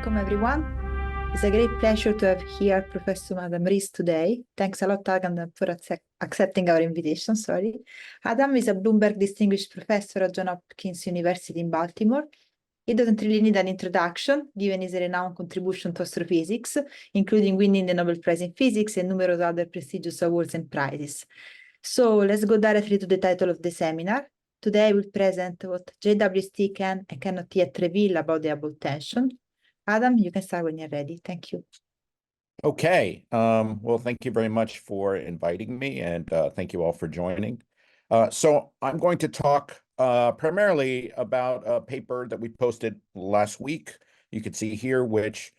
Welcome, everyone. It's a great pleasure to have here Professor Madam Riess today. Thanks a lot, Adam, for accepting our invitation. Adam is a Bloomberg Distinguished Professor at Johns Hopkins University in Baltimore. He doesn't really need an introduction, given his renowned contribution to astrophysics, including winning the Nobel Prize in Physics and numerous other prestigious awards and prizes. So let's go directly to the title of the seminar. Today I will present what JWST can and cannot yet reveal about the Hubble tension. Adam, you can start when you're ready. Thank you. Okay. Well, thank you very much for inviting me, and thank you all for joining. So I'm going to talk primarily about a paper that we posted last week. You can see here, which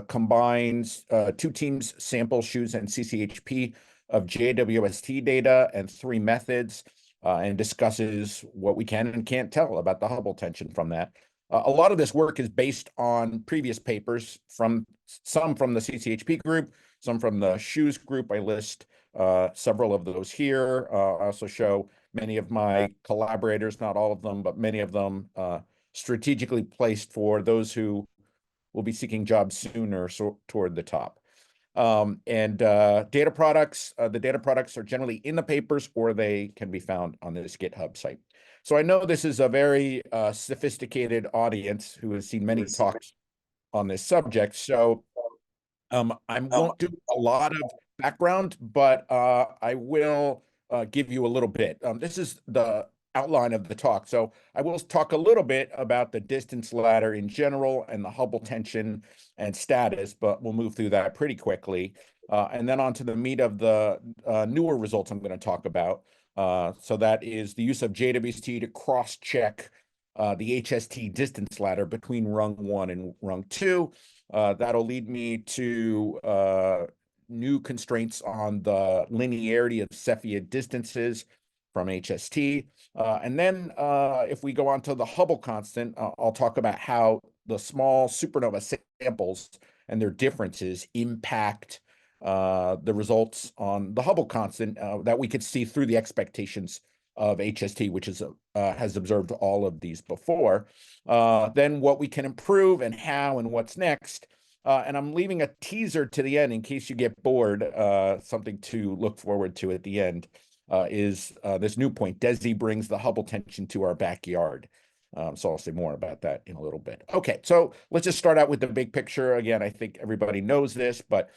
combines two teams, sample, SH0ES, and CCHP of JWST data and three methods, and discusses what we can and can't tell about the Hubble tension from that. A lot of this work is based on previous papers, some from the CCHP group, some from the SH0ES group. I list several of those here. I also show many of my collaborators, not all of them, but many of them strategically placed for those who will be seeking jobs sooner, so toward the top. Data products, the data products are generally in the papers, or they can be found on this GitHub site. So I know this is a very sophisticated audience who has seen many talks on this subject. So I won't do a lot of background, but I will give you a little bit. This is the outline of the talk. So I will talk a little bit about the distance ladder in general and the Hubble tension and status, but we'll move through that pretty quickly. And then on to the meat of the newer results I'm going to talk about. So that is the use of JWST to cross-check the HST distance ladder between rung 1 and rung 2. That'll lead me to new constraints on the linearity of Cepheid distances from HST. And then if we go on to the Hubble constant, I'll talk about how the small supernova samples and their differences impact the results on the Hubble constant that we could see through the expectations of HST, which is has observed all of these before. Then what we can improve and how and what's next. And I'm leaving a teaser to the end in case you get bored, something to look forward to at the end is this new point. DESI brings the Hubble tension to our backyard. So I'll say more about that in a little bit. Okay, so let's just start out with the big picture. Again, I think everybody knows this, but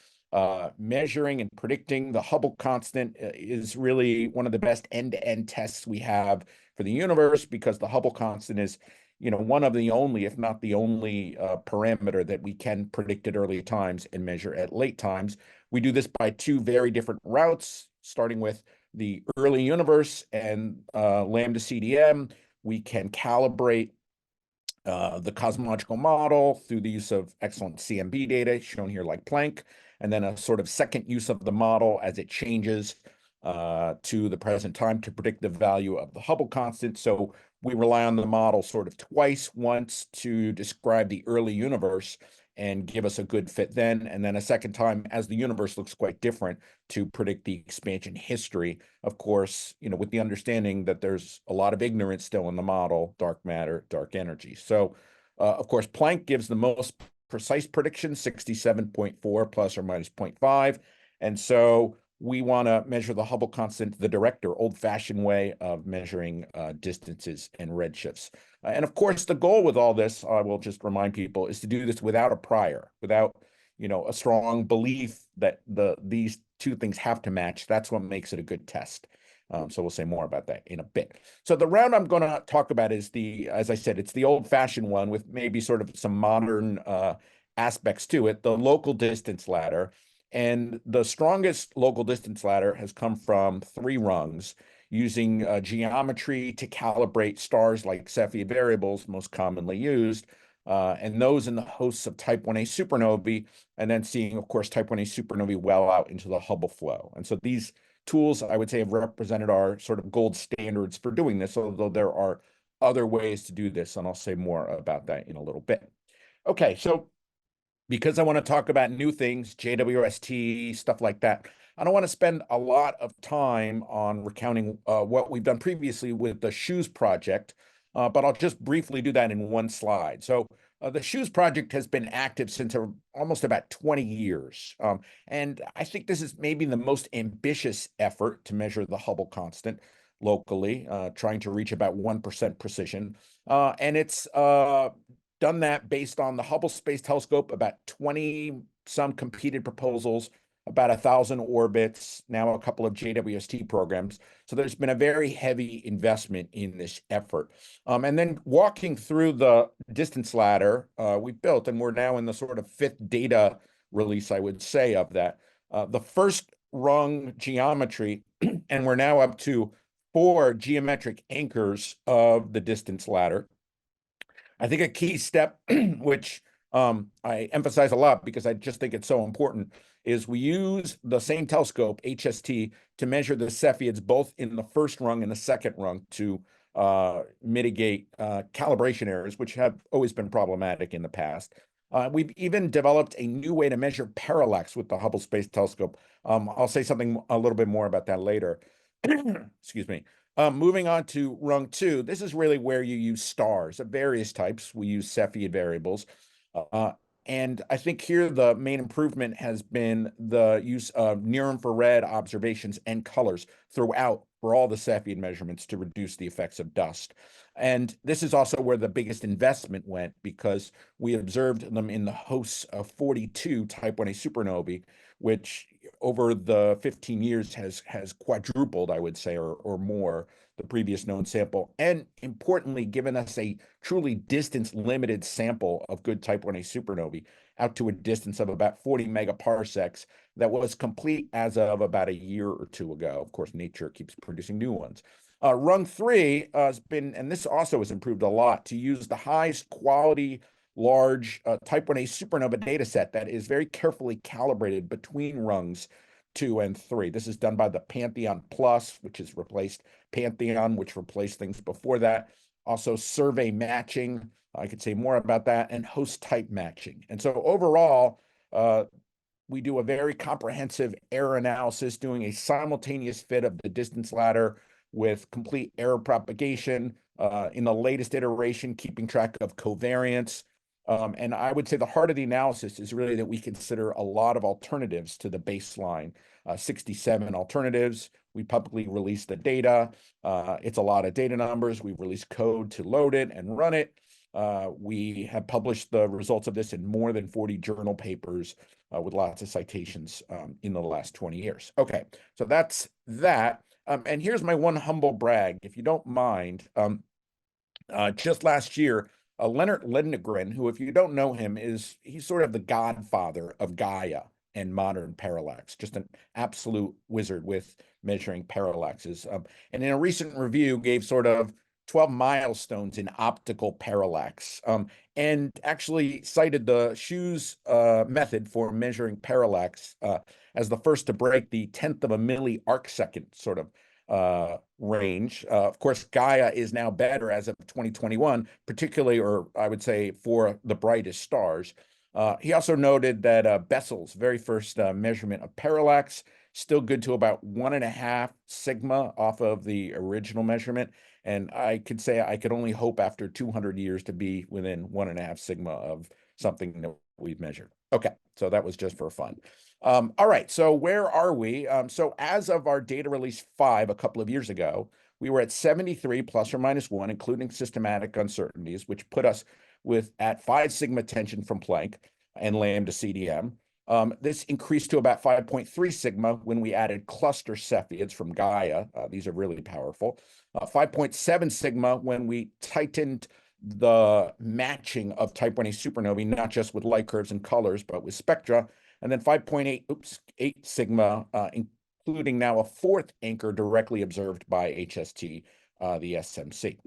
measuring and predicting the Hubble constant is really one of the best end-to-end tests we have for the universe, because the Hubble constant is, one of the only, if not the only, parameter that we can predict at early times and measure at late times. We do this by two very different routes, starting with the early universe and lambda CDM. We can calibrate the cosmological model through the use of excellent CMB data, shown here like Planck, and then a sort of second use of the model as it changes to the present time to predict the value of the Hubble constant. So we rely on the model sort of twice, once to describe the early universe and give us a good fit then, and then a second time as the universe looks quite different to predict the expansion history. Of course, with the understanding that there's a lot of ignorance still in the model, dark matter, dark energy. So, of course, Planck gives the most precise prediction, 67.4 plus or minus 0.5. And so we want to measure the Hubble constant the direct or old-fashioned way of measuring distances and redshifts. And of course, the goal with all this, I will just remind people, is to do this without a prior, without a strong belief that these two things have to match. That's what makes it a good test. So we'll say more about that in a bit. So the round I'm going to talk about is as I said, it's the old-fashioned one with maybe sort of some modern aspects to it, the local distance ladder. And the strongest local distance ladder has come from three rungs, using geometry to calibrate stars like Cepheid variables, most commonly used, and those in the hosts of type 1a supernovae, and then seeing, of course, type 1a supernovae well out into the Hubble flow. And so these tools, I would say, have represented our sort of gold standards for doing this, although there are other ways to do this, and I'll say more about that in a little bit. Okay, so because I want to talk about new things, JWST, stuff like that, I don't want to spend a lot of time on recounting what we've done previously with the SH0ES project, but I'll just briefly do that in one slide. So The SH0ES project has been active since almost about 20 years. And I think this is maybe the most ambitious effort to measure the Hubble constant locally, trying to reach about 1% precision. And it's done that based on the Hubble Space Telescope, about 20 some competed proposals, about 1,000 orbits, now a couple of JWST programs. So there's been a very heavy investment in this effort. And then walking through the distance ladder we built, and we're now in the sort of 5th data release, I would say, of that. The first rung geometry, and we're now up to 4 geometric anchors of the distance ladder. I think a key step, which I emphasize a lot because I just think it's so important, is we use the same telescope, HST, to measure the Cepheids both in the first rung and the second rung to mitigate calibration errors, which have always been problematic in the past. We've even developed a new way to measure parallax with the Hubble Space Telescope. I'll say something a little bit more about that later. Excuse me. Moving on to rung 2, this is really where you use stars of various types. We use Cepheid variables. And I think here the main improvement has been the use of near-infrared observations and colors throughout for all the Cepheid measurements to reduce the effects of dust. And this is also where the biggest investment went, because we observed them in the hosts of 42 Type 1a supernovae, which over the 15 years has quadrupled, I would say, or more, the previous known sample, and importantly, given us a truly distance-limited sample of good Type 1a supernovae out to a distance of about 40 megaparsecs that was complete as of about a year or 2 ago. Of course, nature keeps producing new ones. Rung 3 has been, and this also has improved a lot, to use the highest quality large Type 1a supernova data set that is very carefully calibrated between rungs 2 and 3. This is done by the Pantheon Plus, which has replaced Pantheon, which replaced things before that. Also survey matching, I could say more about that, and host type matching. And so overall, we do a very comprehensive error analysis, doing a simultaneous fit of the distance ladder with complete error propagation, in the latest iteration, keeping track of covariance. And I would say the heart of the analysis is really that we consider a lot of alternatives to the baseline, 67 alternatives. We publicly release the data. It's a lot of data numbers. We release code to load it and run it. We have published the results of this in more than 40 journal papers with lots of citations in the last 20 years. Okay, so that's that. And here's my one humble brag, if you don't mind. Just last year, Leonard Lindgren, who, if you don't know him, he's sort of the godfather of Gaia and modern parallax, just an absolute wizard with measuring parallaxes. And in a recent review, gave sort of 12 milestones in optical parallax, and actually cited the SH0ES method for measuring parallax as the first to break the 10th of a milli arcsecond sort of range. Of course, Gaia is now better as of 2021, particularly, or I would say, for the brightest stars. He also noted that Bessel's very first measurement of parallax, still good to about 1.5 sigma off of the original measurement. And I could say I could only hope after 200 years to be within 1.5 sigma of something that we've measured. Okay, so that was just for fun. All right, so where are we? So as of our data release 5 a couple of years ago, we were at 73 plus or minus 1, including systematic uncertainties, which put us at 5 sigma tension from Planck and lambda CDM. This increased to about 5.3 sigma when we added cluster Cepheids from Gaia. These are really powerful. 5.7 sigma when we tightened the matching of Type 1a supernovae, not just with light curves and colors, but with spectra. And then 8 sigma, including now a 4th anchor directly observed by HST, the SMC.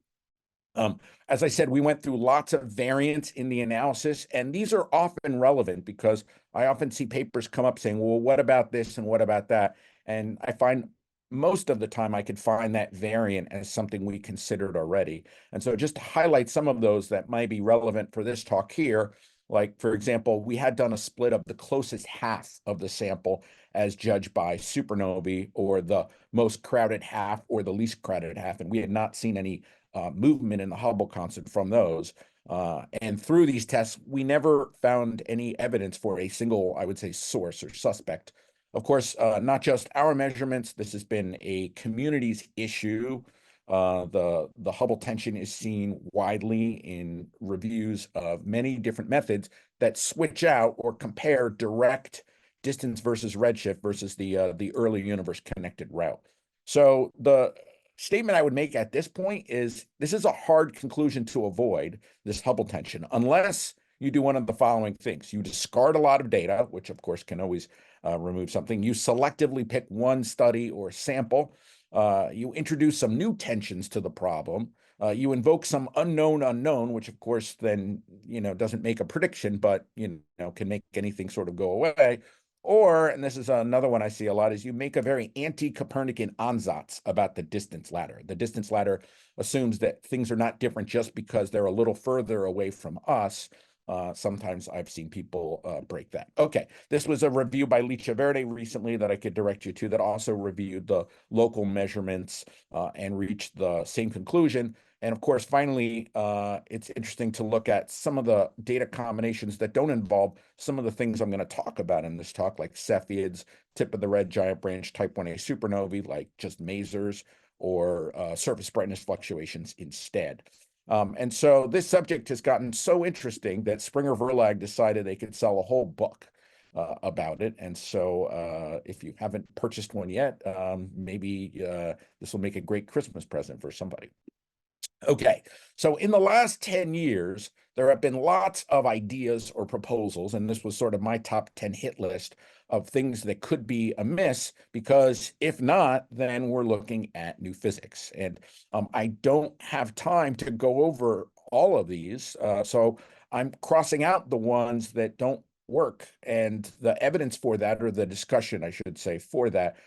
As I said, we went through lots of variants in the analysis, and these are often relevant because I often see papers come up saying, well, what about this and what about that? And I find most of the time I could find that variant as something we considered already. And so just to highlight some of those that might be relevant for this talk here, like, for example, we had done a split of the closest half of the sample as judged by supernovae, or the most crowded half or the least crowded half, and we had not seen any movement in the Hubble constant from those. And through these tests, we never found any evidence for a single, I would say, source or suspect. Of course, not just our measurements. This has been a community's issue. The Hubble tension is seen widely in reviews of many different methods that switch out or compare direct distance versus redshift versus the early universe connected route. So the statement I would make at this point is this is a hard conclusion to avoid, this Hubble tension, unless you do one of the following things. You discard a lot of data, which of course can always remove something. You selectively pick one study or sample. You introduce some new tensions to the problem. You invoke some unknown, which of course then, doesn't make a prediction, but, can make anything sort of go away. Or, and this is another one I see a lot, is you make a very anti-Copernican ansatz about the distance ladder. The distance ladder assumes that things are not different just because they're a little further away from us. Sometimes I've seen people break that. Okay, this was a review by Licia Verde recently that I could direct you to that also reviewed the local measurements and reached the same conclusion. And of course, finally, it's interesting to look at some of the data combinations that don't involve some of the things I'm going to talk about in this talk, like Cepheids, tip of the red giant branch type 1a supernovae, like just masers, or surface brightness fluctuations instead. And so this subject has gotten so interesting that Springer Verlag decided they could sell a whole book about it. And so if you haven't purchased one yet, maybe this will make a great Christmas present for somebody. Okay, so in the last 10 years, there have been lots of ideas or proposals, and this was sort of my top 10 hit list of things that could be amiss, because if not, then we're looking at new physics. And I don't have time to go over all of these, so I'm crossing out the ones that don't work. And the evidence for that, or the discussion, I should say, for that,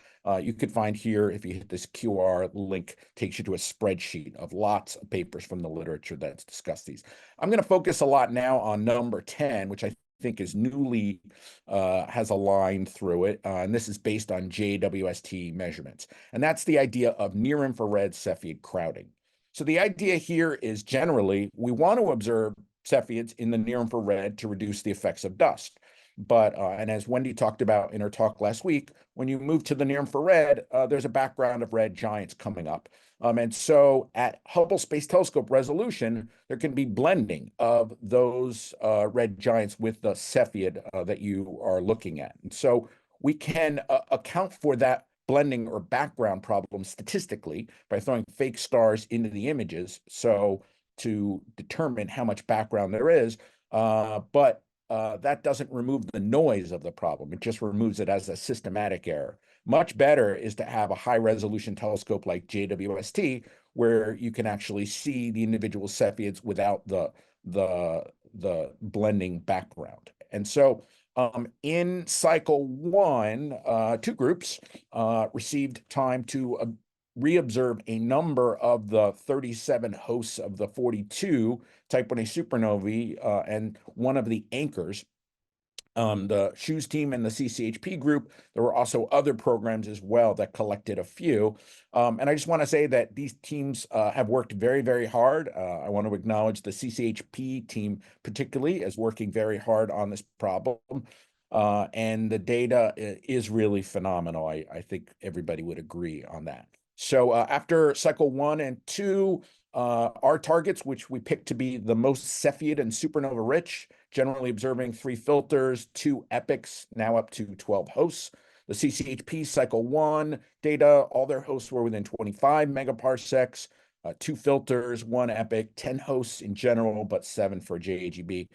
you could find here. If you hit this QR link, takes you to a spreadsheet of lots of papers from the literature that's discussed these. I'm going to focus a lot now on number 10, which I think is newly has a line through it. And this is based on JWST measurements. And that's the idea of near-infrared Cepheid crowding. So the idea here is generally we want to observe Cepheids in the near-infrared to reduce the effects of dust. But, and as Wendy talked about in her talk last week, when you move to the near infrared, there's a background of red giants coming up. And so at Hubble Space Telescope resolution, there can be blending of those red giants with the Cepheid that you are looking at. And so we can account for that blending or background problem statistically by throwing fake stars into the images, so to determine how much background there is. But that doesn't remove the noise of the problem. It just removes it as a systematic error. Much better is to have a high resolution telescope like JWST, where you can actually see the individual Cepheids without the blending background. And so in cycle one, two groups received time to reobserve a number of the 37 hosts of the 42 type 1a supernovae and one of the anchors. The SH0ES team and the CCHP group, there were also other programs as well that collected a few. And I just want to say that these teams have worked very, very hard. I want to acknowledge the CCHP team particularly as working very hard on this problem. And the data is really phenomenal. I think everybody would agree on that. So after cycle 1 and 2, our targets, which we picked to be the most Cepheid and supernova rich, generally observing 3 filters, 2 epochs, now up to 12 hosts. The CCHP cycle 1 data, all their hosts were within 25 megaparsecs, 2 filters, 1 epoch, 10 hosts in general, but 7 for JAGB.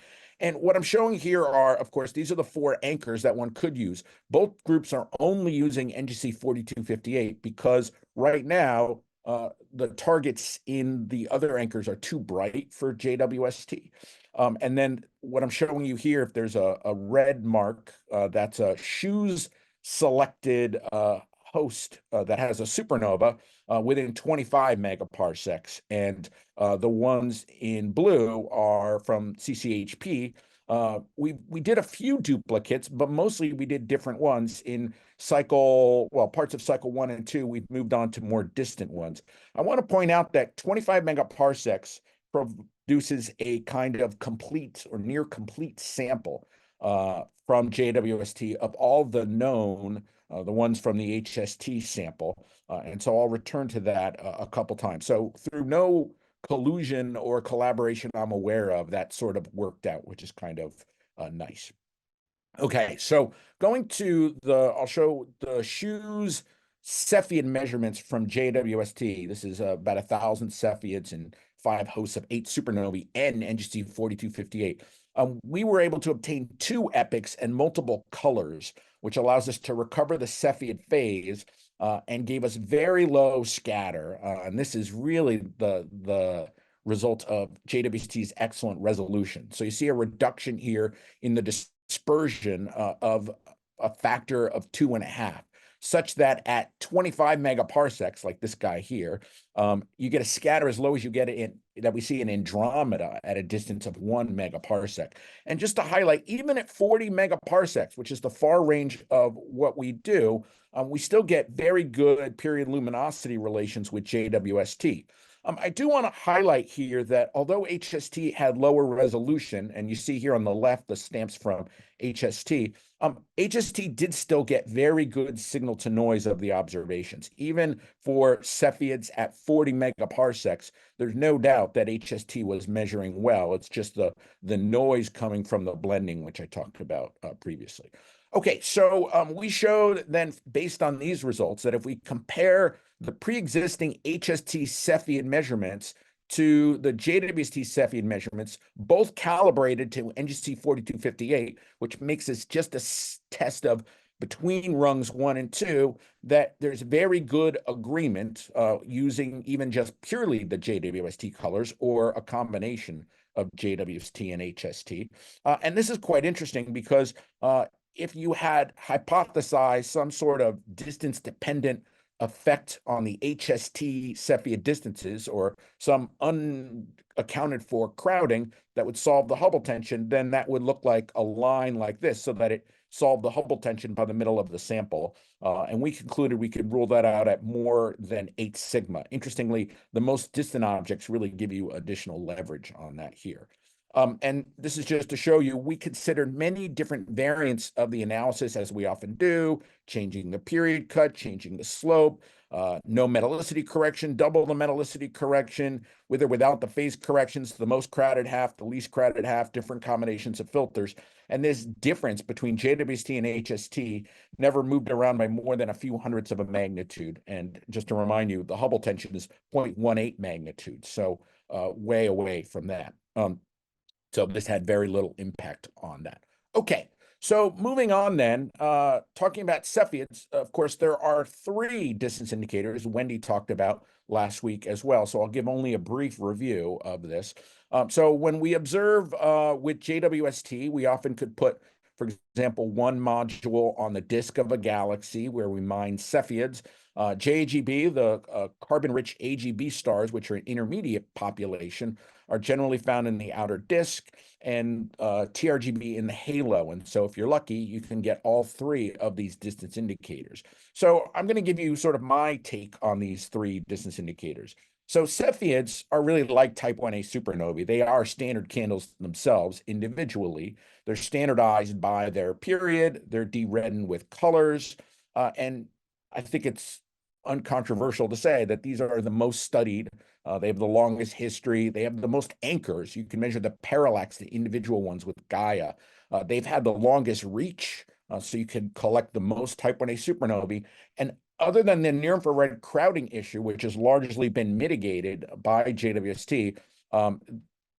And what I'm showing here are, of course, these are the 4 anchors that one could use. Both groups are only using NGC 4258 because right now, the targets in the other anchors are too bright for JWST. And then what I'm showing you here, if there's a red mark, that's a SH0ES selected host that has a supernova within 25 megaparsecs. And the ones in blue are from CCHP. We did a few duplicates, but mostly we did different ones in parts of cycle 1 and 2, we've moved on to more distant ones. I want to point out that 25 megaparsecs produces a kind of complete or near complete sample from JWST of all the known, the ones from the HST sample. And so I'll return to that a couple times. So through no collusion or collaboration I'm aware of, that sort of worked out, which is kind of nice. Okay, so going to I'll show the HST Cepheid measurements from JWST. This is about 1,000 Cepheids and 5 hosts of 8 supernovae and NGC 4258. We were able to obtain 2 epochs and multiple colors, which allows us to recover the Cepheid phase and gave us very low scatter. And this is really the result of JWST's excellent resolution. So you see a reduction here in the dispersion of a factor of 2.5, such that at 25 megaparsecs, like this guy here, you get a scatter as low as you get it that we see in Andromeda at a distance of 1 megaparsec. And just to highlight, even at 40 megaparsecs, which is the far range of what we do, we still get very good period luminosity relations with JWST. I do want to highlight here that although HST had lower resolution, and you see here on the left the stamps from HST, HST did still get very good signal to noise of the observations. Even for Cepheids at 40 megaparsecs, there's no doubt that HST was measuring well. It's just the noise coming from the blending, which I talked about previously. Okay, so we showed then, based on these results, that if we compare the pre-existing HST Cepheid measurements to the JWST Cepheid measurements, both calibrated to NGC 4258, which makes this just a test of between rungs 1 and 2, that there's very good agreement using even just purely the JWST colors or a combination of JWST and HST. And this is quite interesting because if you had hypothesized some sort of distance-dependent effect on the HST Cepheid distances or some unaccounted for crowding that would solve the Hubble tension, then that would look like a line like this, so that it solved the Hubble tension by the middle of the sample. And we concluded we could rule that out at more than 8 sigma. Interestingly, the most distant objects really give you additional leverage on that here. And this is just to show you, we considered many different variants of the analysis, as we often do, changing the period cut, changing the slope, no metallicity correction, double the metallicity correction, with or without the phase corrections, the most crowded half, the least crowded half, different combinations of filters. And this difference between JWST and HST never moved around by more than a few hundredths of a magnitude. And just to remind you, the Hubble tension is 0.18 magnitude, so way away from that. So this had very little impact on that. Okay, so moving on then, talking about Cepheids, of course, there are 3 distance indicators Wendy talked about last week as well. So I'll give only a brief review of this. So when we observe with JWST, we often could put, for example, one module on the disk of a galaxy where we mine Cepheids. JAGB, the carbon-rich AGB stars, which are an intermediate population, are generally found in the outer disk, and TRGB in the halo. And so if you're lucky, you can get all 3 of these distance indicators. So I'm going to give you sort of my take on these 3 distance indicators. So Cepheids are really like type 1a supernovae. They are standard candles themselves individually. They're standardized by their period. They're de-reddened with colors. And I think it's uncontroversial to say that these are the most studied. They have the longest history. They have the most anchors. You can measure the parallax, the individual ones with Gaia. They've had the longest reach, so you can collect the most type 1a supernovae. And other than the near-infrared crowding issue, which has largely been mitigated by JWST,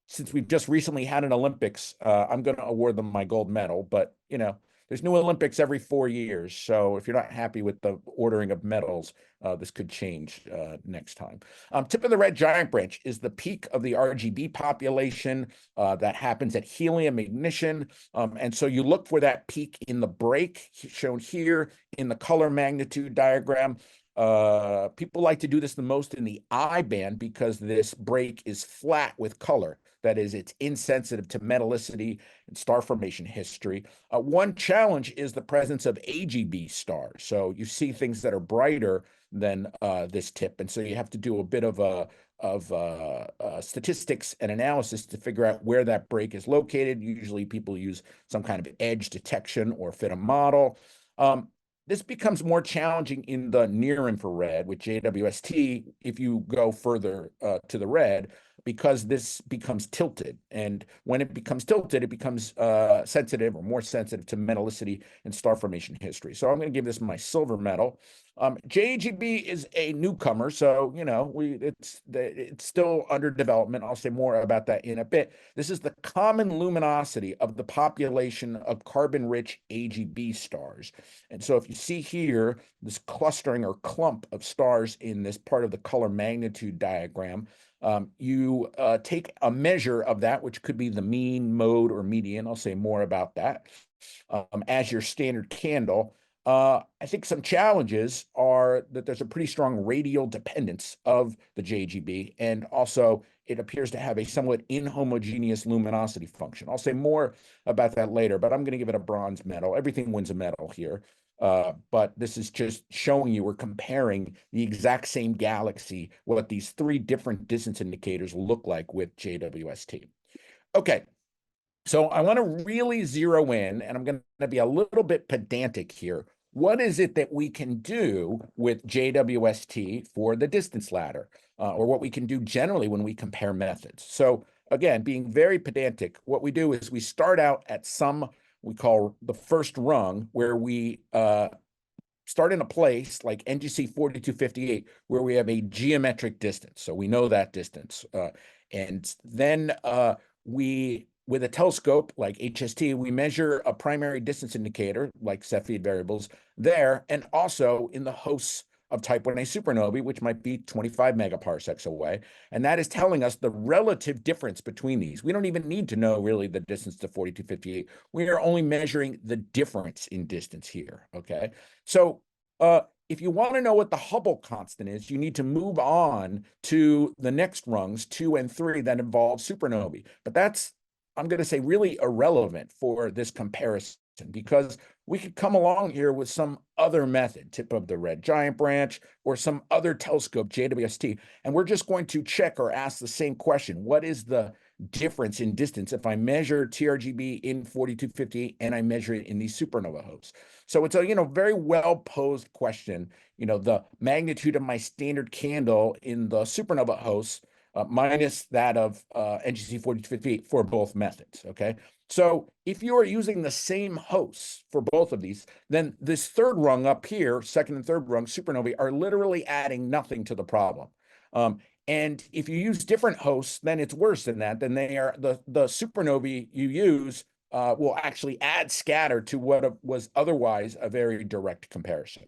since we've just recently had an Olympics, I'm going to award them my gold medal. But, you know, there's new Olympics every 4 years. So if you're not happy with the ordering of medals, this could change next time. Tip of the red giant branch is the peak of the RGB population that happens at helium ignition. And so you look for that peak in the break shown here in the color magnitude diagram. People like to do this the most in the I band because this break is flat with color. That is, it's insensitive to metallicity and star formation history. One challenge is the presence of AGB stars. So you see things that are brighter than this tip. And so you have to do a bit of a statistics and analysis to figure out where that break is located. Usually people use some kind of edge detection or fit a model. This becomes more challenging in the near infrared with JWST if you go further to the red, because this becomes tilted. And when it becomes tilted, it becomes sensitive or more sensitive to metallicity and star formation history. So I'm going to give this my silver medal. JAGB is a newcomer, so it's still under development. I'll say more about that in a bit. This is the common luminosity of the population of carbon-rich AGB stars. And so if you see here, this clustering or clump of stars in this part of the color magnitude diagram, you take a measure of that, which could be the mean, mode, or median. I'll say more about that as your standard candle. I think some challenges are that there's a pretty strong radial dependence of the JGB, and also it appears to have a somewhat inhomogeneous luminosity function. I'll say more about that later, but I'm going to give it a bronze medal. Everything wins a medal here. But this is just showing you we're comparing the exact same galaxy, what these three different distance indicators look like with JWST. Okay. So I want to really zero in, and I'm going to be a little bit pedantic here. What is it that we can do with JWST for the distance ladder, or what we can do generally when we compare methods? So again, being very pedantic, what we do is we start out at some we call the first rung, where we start in a place like NGC 4258, where we have a geometric distance. So we know that distance. And then we, with a telescope like HST, we measure a primary distance indicator like Cepheid variables there, and also in the hosts of type 1a supernovae, which might be 25 megaparsecs away. And that is telling us the relative difference between these. We don't even need to know really the distance to 4258. We are only measuring the difference in distance here, okay? So if you want to know what the Hubble constant is, you need to move on to the next rungs, 2 and 3, that involve supernovae. But that's, I'm going to say, really irrelevant for this comparison, because we could come along here with some other method, tip of the red giant branch, or some other telescope, JWST, and we're just going to check or ask the same question. What is the difference in distance if I measure TRGB in 4258 and I measure it in these supernova hosts? So it's a very well posed question. The magnitude of my standard candle in the supernova hosts minus that of NGC 4258 for both methods, okay? So if you are using the same hosts for both of these, then this third rung up here, second and third rung supernovae, are literally adding nothing to the problem. And if you use different hosts, then it's worse than that. Then they are the supernovae you use will actually add scatter to what was otherwise a very direct comparison.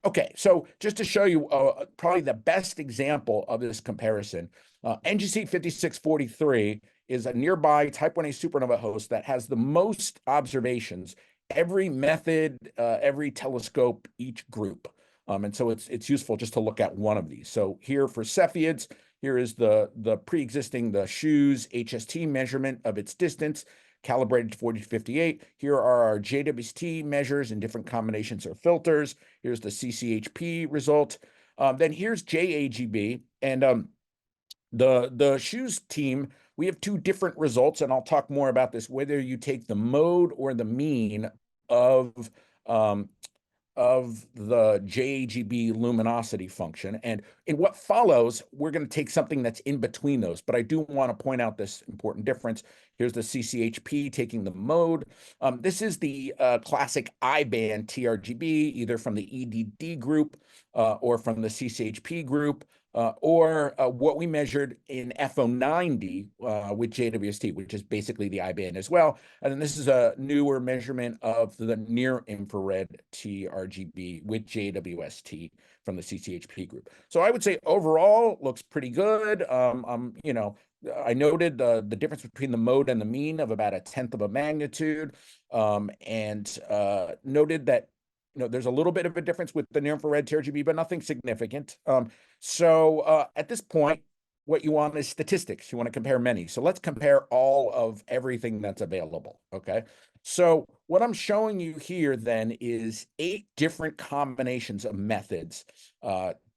Okay, so just to show you probably the best example of this comparison, NGC 5643 is a nearby type 1a supernova host that has the most observations, every method, every telescope, each group. And so it's useful just to look at one of these. So here for Cepheids, here is the pre-existing, the SH0ES HST measurement of its distance, calibrated to 4058. Here are our JWST measures in different combinations or filters. Here's the CCHP result. Then here's JAGB, and the SH0ES team, we have two different results, and I'll talk more about this, whether you take the mode or the mean of the JAGB luminosity function. And in what follows, we're going to take something that's in between those. But I do want to point out this important difference. Here's the CCHP taking the mode. This is the classic I-band TRGB, either from the EDD group or from the CCHP group. Or what we measured in FO90 with JWST, which is basically the I-band as well. And then this is a newer measurement of the near-infrared TRGB with JWST from the CCHP group. So I would say overall looks pretty good. I noted the difference between the mode and the mean of about 1/10 of a magnitude, and noted that there's a little bit of a difference with the near-infrared TRGB, but nothing significant. So at this point, what you want is statistics. You want to compare many. So let's compare all of everything that's available, okay? So what I'm showing you here then is 8 different combinations of methods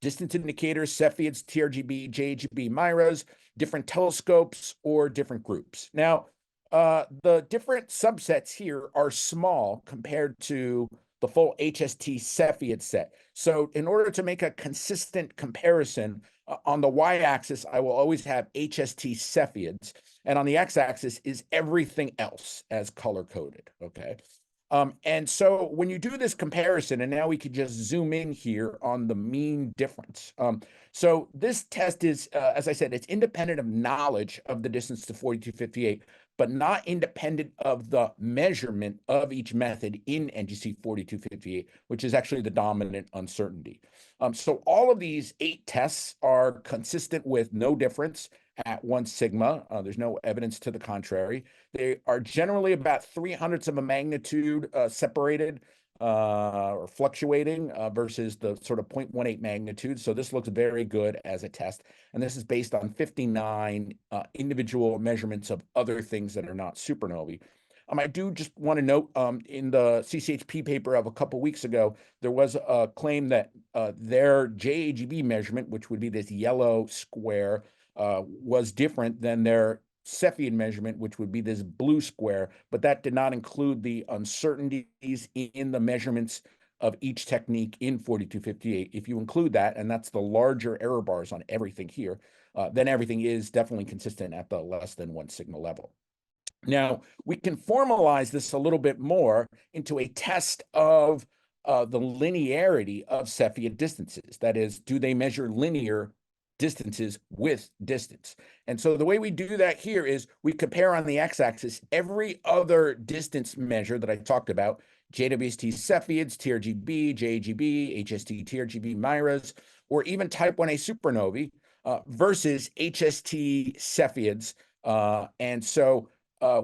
distance indicators, Cepheids, TRGB, JAGB, Miras, different telescopes, or different groups. Now, the different subsets here are small compared to the full HST Cepheid set. So in order to make a consistent comparison, on the y-axis, I will always have HST Cepheids, and on the x-axis is everything else as color-coded, okay? And so when you do this comparison, and now we could just zoom in here on the mean difference. So this test is, as I said, it's independent of knowledge of the distance to 4258, but not independent of the measurement of each method in NGC 4258, which is actually the dominant uncertainty. So all of these 8 tests are consistent with no difference at 1 sigma. There's no evidence to the contrary. They are generally about 0.03 of a magnitude separated or fluctuating versus the sort of 0.18 magnitude. So this looks very good as a test. And this is based on 59 individual measurements of other things that are not supernovae. I do just want to note in the CCHP paper of a couple weeks ago, there was a claim that their JAGB measurement, which would be this yellow square, was different than their Cepheid measurement, which would be this blue square, but that did not include the uncertainties in the measurements of each technique in 4258. If you include that, and that's the larger error bars on everything here, then everything is definitely consistent at the less than 1 sigma level. Now, we can formalize this a little bit more into a test of the linearity of Cepheid distances. That is, do they measure linear distances with distance? And so the way we do that here is we compare on the x-axis every other distance measure that I talked about, JWST Cepheids, TRGB, JAGB, HST TRGB Miras, or even type 1a supernovae versus HST Cepheids. And so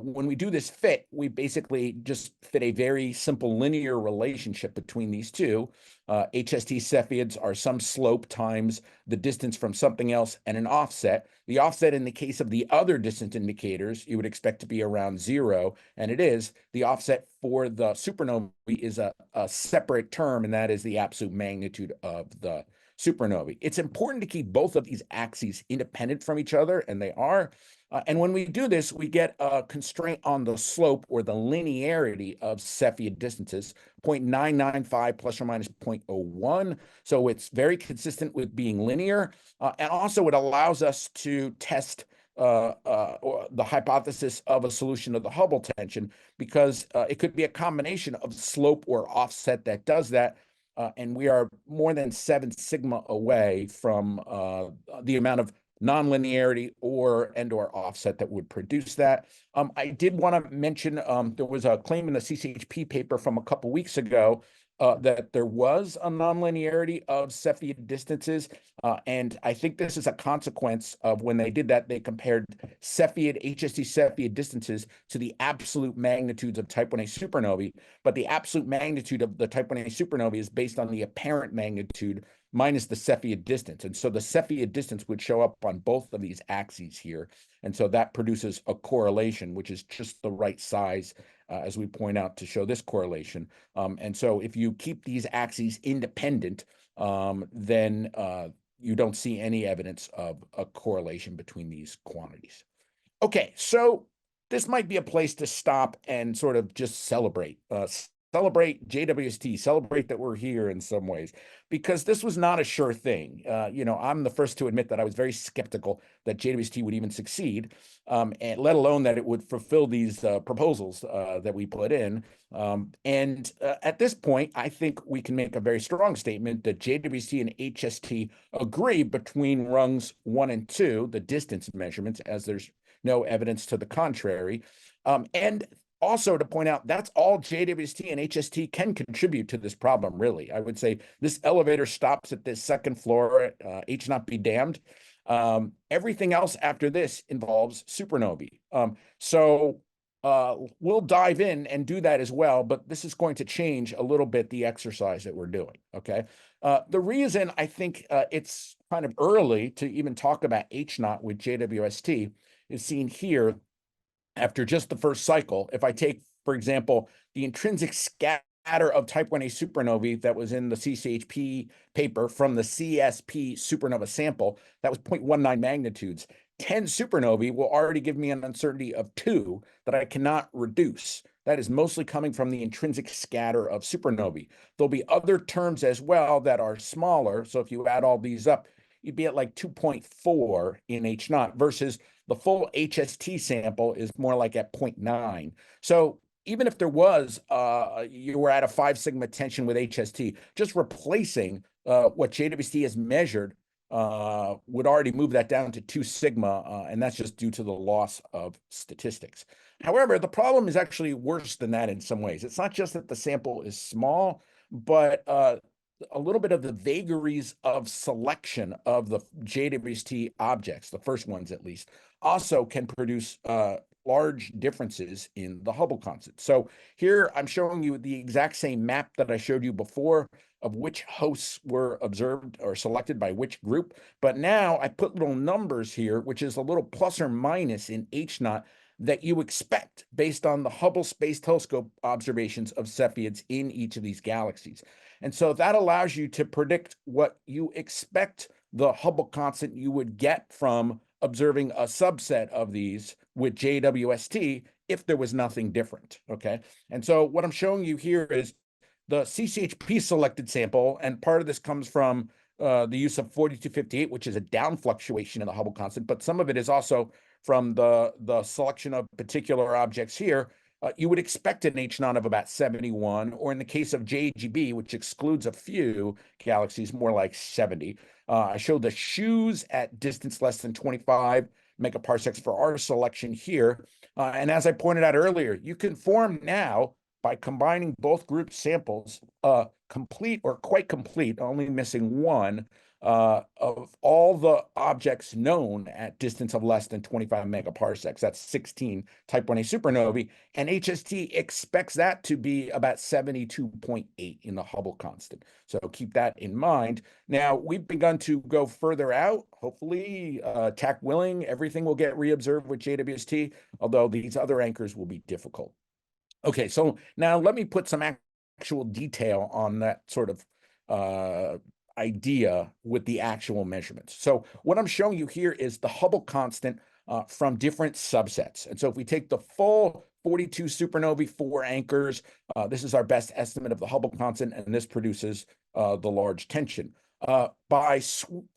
when we do this fit, we basically just fit a very simple linear relationship between these two. HST Cepheids are some slope times the distance from something else and an offset. The offset in the case of the other distance indicators, you would expect to be around 0, and it is. The offset for the supernovae is a separate term, and that is the absolute magnitude of the supernovae. It's important to keep both of these axes independent from each other, and they are. And when we do this, we get a constraint on the slope or the linearity of Cepheid distances, 0.995 plus or minus 0.01. So it's very consistent with being linear. And also it allows us to test the hypothesis of a solution of the Hubble tension, because it could be a combination of slope or offset that does that. And we are more than 7 sigma away from the amount of nonlinearity or offset that would produce that. I did want to mention there was a claim in the CCHP paper from a couple weeks ago that there was a nonlinearity of Cepheid distances. And I think this is a consequence of when they did that, they compared HST Cepheid distances to the absolute magnitudes of type 1a supernovae. But the absolute magnitude of the type 1a supernovae is based on the apparent magnitude minus the Cepheid distance. And so the Cepheid distance would show up on both of these axes here. And so that produces a correlation, which is just the right size, as we point out, to show this correlation. And so if you keep these axes independent, then you don't see any evidence of a correlation between these quantities. Okay, so this might be a place to stop and sort of just celebrate. Celebrate JWST, celebrate that we're here in some ways, because this was not a sure thing. I'm the first to admit that I was very skeptical that JWST would even succeed, and let alone that it would fulfill these proposals that we put in. At this point, I think we can make a very strong statement that JWST and HST agree between rungs 1 and 2, the distance measurements, as there's no evidence to the contrary. And also to point out, that's all JWST and HST can contribute to this problem, really. I would say this elevator stops at this second floor, H not be damned. Everything else after this involves supernovae. So we'll dive in and do that as well, but this is going to change a little bit the exercise that we're doing, okay? The reason I think it's kind of early to even talk about H naught with JWST is seen here. After just the first cycle, if I take, for example, the intrinsic scatter scatter of type 1a supernovae that was in the CCHP paper from the CSP supernova sample, that was 0.19 magnitudes. 10 supernovae will already give me an uncertainty of 2 that I cannot reduce. That is mostly coming from the intrinsic scatter of supernovae. There'll be other terms as well that are smaller. So if you add all these up, you'd be at like 2.4 in H0 versus the full HST sample is more like at 0.9. So even if there was, you were at a 5 sigma tension with HST, just replacing what JWST has measured would already move that down to 2 sigma, and that's just due to the loss of statistics. However, the problem is actually worse than that in some ways. It's not just that the sample is small, but a little bit of the vagaries of selection of the JWST objects, the first ones at least, also can produce large differences in the Hubble constant. So here I'm showing you the exact same map that I showed you before of which hosts were observed or selected by which group. But now I put little numbers here, which is a little plus or minus in H0 that you expect based on the Hubble Space Telescope observations of Cepheids in each of these galaxies. And so that allows you to predict what you expect the Hubble constant you would get from observing a subset of these with JWST if there was nothing different, okay? And so what I'm showing you here is the CCHP selected sample, and part of this comes from the use of 4258, which is a down fluctuation in the Hubble constant, but some of it is also from the selection of particular objects here. You would expect an H0 of about 71, or in the case of JAGB, which excludes a few galaxies, more like 70. I showed the shoes at distance less than 25 megaparsecs for our selection here. And as I pointed out earlier, you can form now, by combining both group samples, complete or quite complete, only missing one, of all the objects known at distance of less than 25 megaparsecs. That's 16 type 1a supernovae, and HST expects that to be about 72.8 in the Hubble constant. So keep that in mind. Now, we've begun to go further out. Hopefully, TAC willing, everything will get reobserved with JWST, although these other anchors will be difficult. Okay, so now let me put some actual detail on that sort of idea with the actual measurements. So what I'm showing you here is the Hubble constant from different subsets. And so if we take the full 42 supernovae, 4 anchors, this is our best estimate of the Hubble constant, and this produces the large tension. By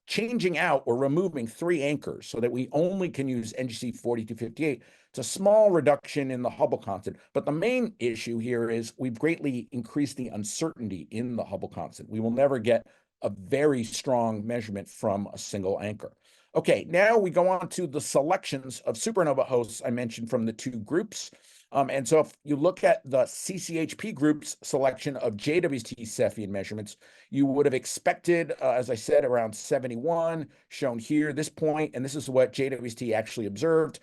changing out or removing 3 anchors so that we only can use NGC 4258, it's a small reduction in the Hubble constant. But the main issue here is we've greatly increased the uncertainty in the Hubble constant. We will never get a very strong measurement from a single anchor. Okay, now we go on to the selections of supernova hosts I mentioned from the 2 groups. And so if you look at the CCHP group's selection of JWST Cepheid measurements, you would have expected, as I said, around 71, shown here, this point, and this is what JWST actually observed.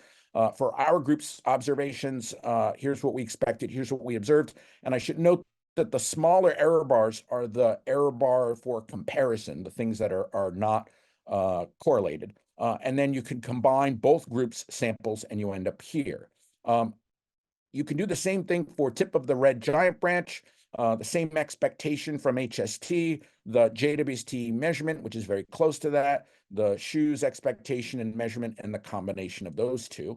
For our group's observations, here's what we expected, here's what we observed. And I should note that the smaller error bars are the error bar for comparison, the things that are not correlated. And then you can combine both groups' samples and you end up here. You can do the same thing for tip of the red giant branch, the same expectation from HST, the JWST measurement, which is very close to that, the shoes expectation and measurement, and the combination of those two.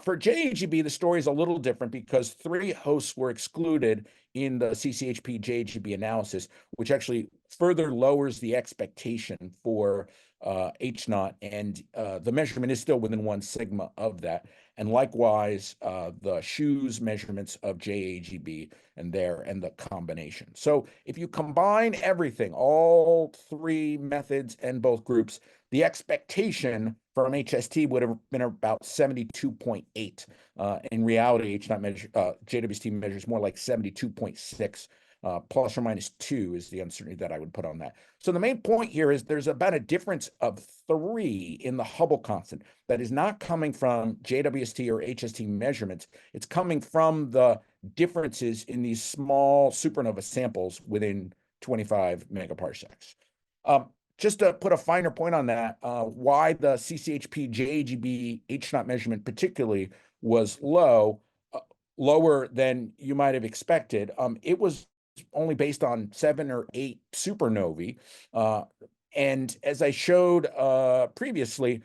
For JAGB, the story is a little different because 3 hosts were excluded in the CCHP JWST analysis, which actually further lowers the expectation for H0, and the measurement is still within 1 sigma of that. And likewise, the shoes measurements of JAGB and the combination. So if you combine everything, all 3 methods and both groups, the expectation from HST would have been about 72.8. In reality, JWST measures more like 72.6. Plus or minus 2 is the uncertainty that I would put on that. So the main point here is there's about a difference of 3 in the Hubble constant that is not coming from JWST or HST measurements. It's coming from the differences in these small supernova samples within 25 megaparsecs. Just to put a finer point on that, why the CCHP JAGB H0 measurement particularly was lower than you might have expected. It was only based on 7 or 8 supernovae. And as I showed previously,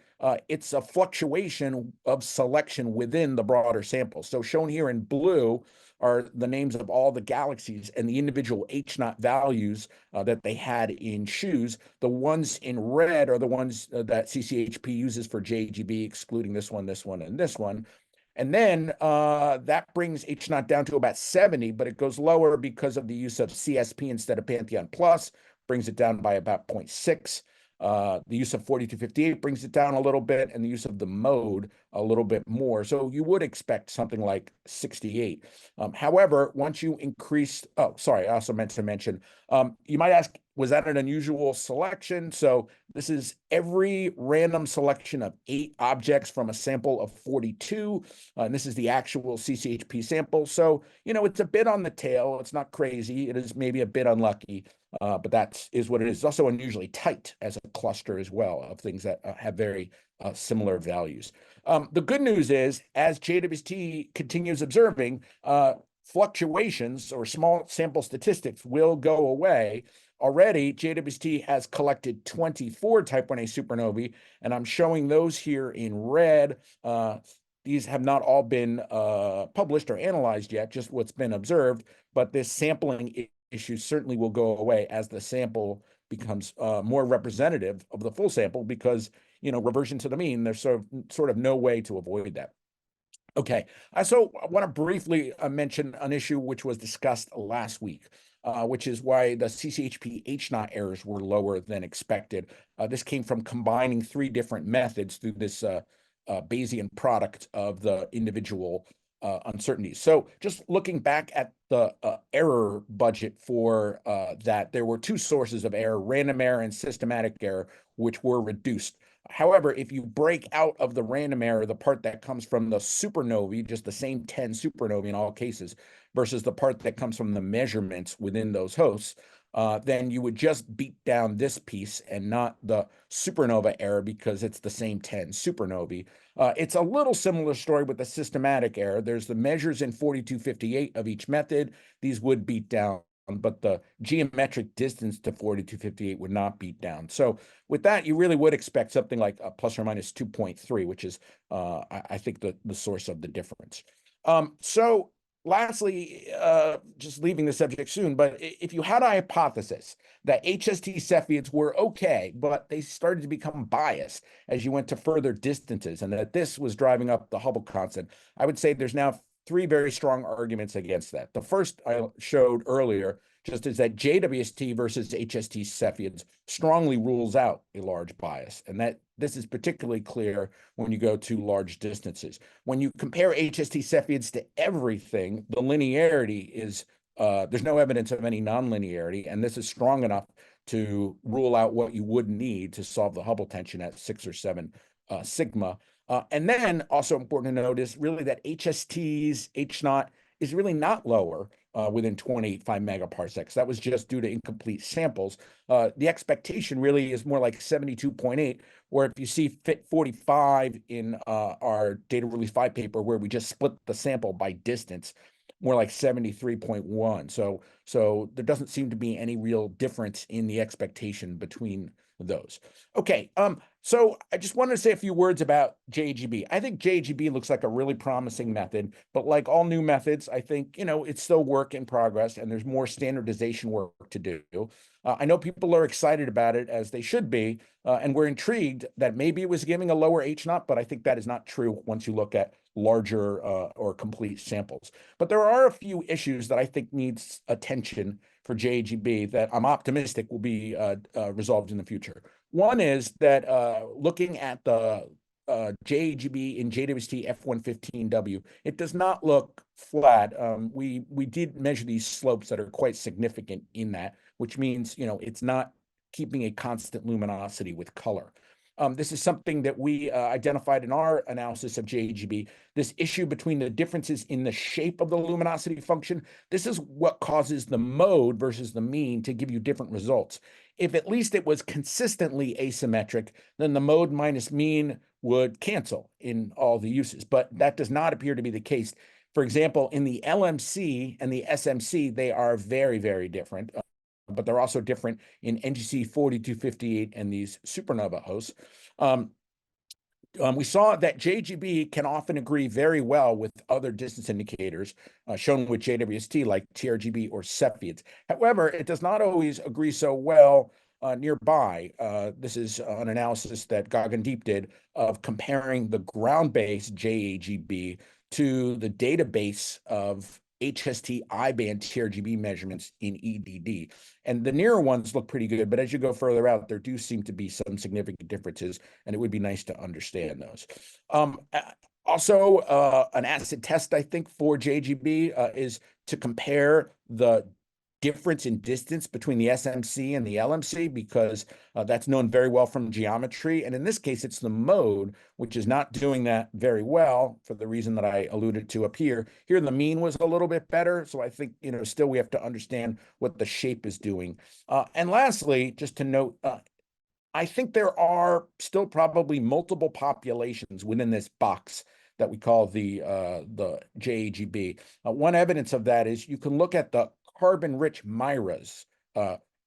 it's a fluctuation of selection within the broader sample. So shown here in blue are the names of all the galaxies and the individual H0 values that they had in SH0ES. The ones in red are the ones that CCHP uses for JAGB, excluding this one, and this one. And then that brings H0 down to about 70, but it goes lower because of the use of CSP instead of Pantheon Plus, brings it down by about 0.6. The use of 4258 brings it down a little bit, and the use of the mode a little bit more. So you would expect something like 68. However, once you increase, oh, sorry, I also meant to mention, you might ask, was that an unusual selection? So this is every random selection of 8 objects from a sample of 42. And this is the actual CCHP sample. So, you know, it's a bit on the tail. It's not crazy. It is maybe a bit unlucky. But that is what it is. It's also unusually tight as a cluster as well of things that have very similar values. The good news is, as JWST continues observing, fluctuations or small sample statistics will go away. Already, JWST has collected 24 type 1a supernovae, and I'm showing those here in red. These have not all been published or analyzed yet, just what's been observed, but this sampling issue certainly will go away as the sample becomes more representative of the full sample, because, you know, reversion to the mean, there's sort of no way to avoid that. Okay, so I want to briefly mention an issue which was discussed last week, which is why the CCHP H0 errors were lower than expected. This came from combining 3 different methods through this Bayesian product of the individual uncertainties. So just looking back at the error budget for that, there were 2 sources of error, random error and systematic error, which were reduced. However, if you break out of the random error, the part that comes from the supernovae, just the same 10 supernovae in all cases, versus the part that comes from the measurements within those hosts, then you would just beat down this piece and not the supernova error, because it's the same 10 supernovae. It's a little similar story with the systematic error. There's the measures in 4258 of each method. These would beat down, but the geometric distance to 4258 would not beat down. So with that, you really would expect something like a plus or minus 2.3, which is, I think, the source of the difference. So lastly, just leaving the subject soon, but if you had a hypothesis that HST Cepheids were okay, but they started to become biased as you went to further distances, and that this was driving up the Hubble constant, I would say there's now 3 very strong arguments against that. The first I showed earlier just is that JWST versus HST Cepheids strongly rules out a large bias, and that this is particularly clear when you go to large distances. When you compare HST Cepheids to everything, the linearity is, there's no evidence of any nonlinearity, and this is strong enough to rule out what you would need to solve the Hubble tension at 6 or 7 sigma. And then also important to note is really that HST's H0 is really not lower within 25 megaparsecs. That was just due to incomplete samples. The expectation really is more like 72.8, or if you see fit 45 in our data release 5 paper, where we just split the sample by distance, more like 73.1. So there doesn't seem to be any real difference in the expectation between those. Okay, so I just wanted to say a few words about JAGB. I think JAGB looks like a really promising method, but like all new methods, I think, you know, it's still work in progress, and there's more standardization work to do. I know people are excited about it, as they should be, and we're intrigued that maybe it was giving a lower H0, but I think that is not true once you look at larger or complete samples. But there are a few issues that I think needs attention for JAGB that I'm optimistic will be resolved in the future. One is that looking at the JAGB in JWST F115W, it does not look flat. We did measure these slopes that are quite significant in that, which means, you know, it's not keeping a constant luminosity with color. This is something that we identified in our analysis of JAGB, this issue between the differences in the shape of the luminosity function. This is what causes the mode versus the mean to give you different results. If at least it was consistently asymmetric, then the mode minus mean would cancel in all the uses, but that does not appear to be the case. For example, in the LMC and the SMC, they are very, very different. But they're also different in NGC 4258 and these supernova hosts. We saw that JGB can often agree very well with other distance indicators shown with JWST like TRGB or Cepheids. However, it does not always agree so well nearby. This is an analysis that Gaggandeep did of comparing the ground-based JAGB to the database of HST I-band TRGB measurements in EDD. And the nearer ones look pretty good, but as you go further out, there do seem to be some significant differences, and it would be nice to understand those. Also, an acid test, I think, for JGB is to compare the difference in distance between the SMC and the LMC, because that's known very well from geometry. And in this case, it's the mode, which is not doing that very well for the reason that I alluded to up here. Here, the mean was a little bit better. So I think, still we have to understand what the shape is doing. And lastly, just to note, I think there are still probably multiple populations within this box that we call the JAGB. One evidence of that is you can look at the carbon-rich Miras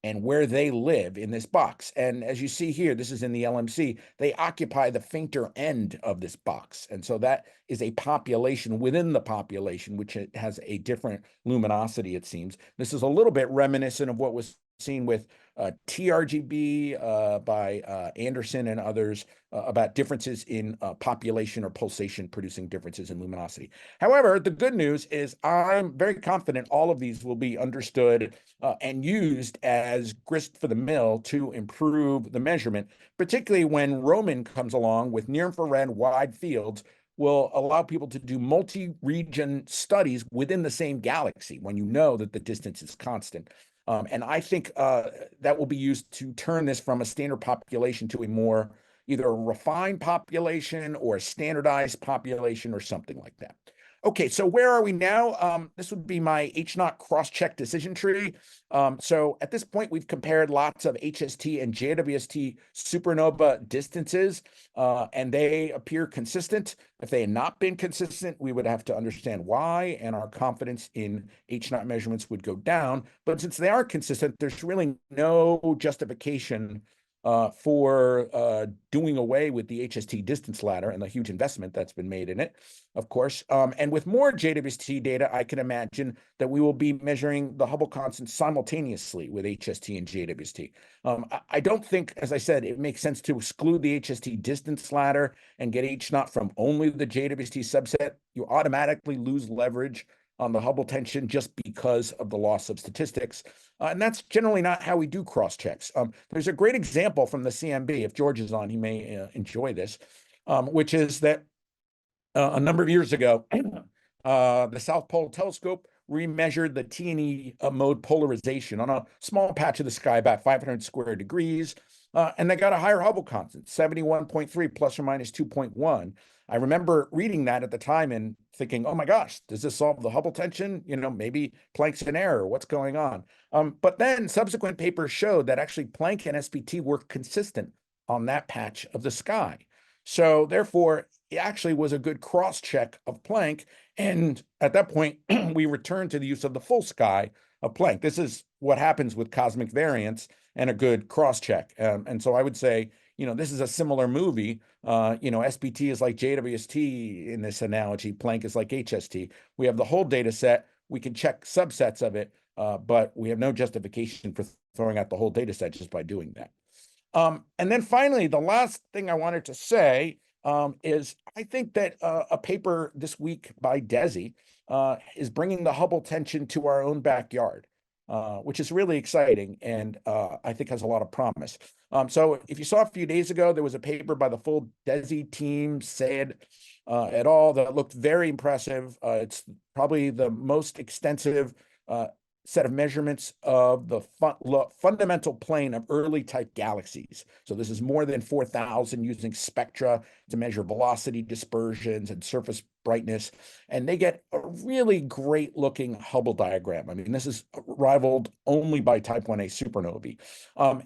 and where they live in this box. And as you see here, this is in the LMC, they occupy the fainter end of this box. And so that is a population within the population, which has a different luminosity, it seems. This is a little bit reminiscent of what was seen with TRGB by Anderson and others about differences in population or pulsation producing differences in luminosity. However, the good news is I'm very confident all of these will be understood and used as grist for the mill to improve the measurement, particularly when Roman comes along with near-infrared wide fields, will allow people to do multi-region studies within the same galaxy when you know that the distance is constant. And I think that will be used to turn this from a standard population to a more either a refined population or a standardized population or something like that. Okay, so where are we now? This would be my HNOT cross-check decision tree. So at this point, we've compared lots of HST and JWST supernova distances, and they appear consistent. If they had not been consistent, we would have to understand why, and our confidence in HNOT measurements would go down. But since they are consistent, there's really no justification for doing away with the HST distance ladder and the huge investment that's been made in it, of course. And with more JWST data, I can imagine that we will be measuring the Hubble constant simultaneously with HST and JWST. I don't think, as I said, it makes sense to exclude the HST distance ladder and get HNOT from only the JWST subset. You automatically lose leverage on the Hubble tension just because of the loss of statistics. And that's generally not how we do cross-checks. There's a great example from the CMB. If George is on, he may enjoy this, which is that a number of years ago, the South Pole Telescope remeasured the TNE mode polarization on a small patch of the sky, about 500 square degrees, and they got a higher Hubble constant, 71.3 plus or minus 2.1. I remember reading that at the time and thinking, oh my gosh, does this solve the Hubble tension? Maybe Planck's in error, what's going on? But then subsequent papers showed that actually Planck and SPT were consistent on that patch of the sky. So therefore, it actually was a good cross-check of Planck. And at that point, we returned to the use of the full sky of Planck. This is what happens with cosmic variance and a good cross-check. And so I would say, this is a similar movie. SPT is like JWST in this analogy. Planck is like HST. We have the whole data set. We can check subsets of it, but we have no justification for throwing out the whole data set just by doing that. And then finally, the last thing I wanted to say is I think that a paper this week by Desi is bringing the Hubble tension to our own backyard, which is really exciting and I think has a lot of promise. So if you saw a few days ago, there was a paper by the full Desi team, Sayed et al. That looked very impressive. It's probably the most extensive set of measurements of the fundamental plane of early type galaxies. So this is more than 4,000 using spectra to measure velocity dispersions and surface brightness. And they get a really great looking Hubble diagram. I mean, this is rivaled only by type 1a supernovae.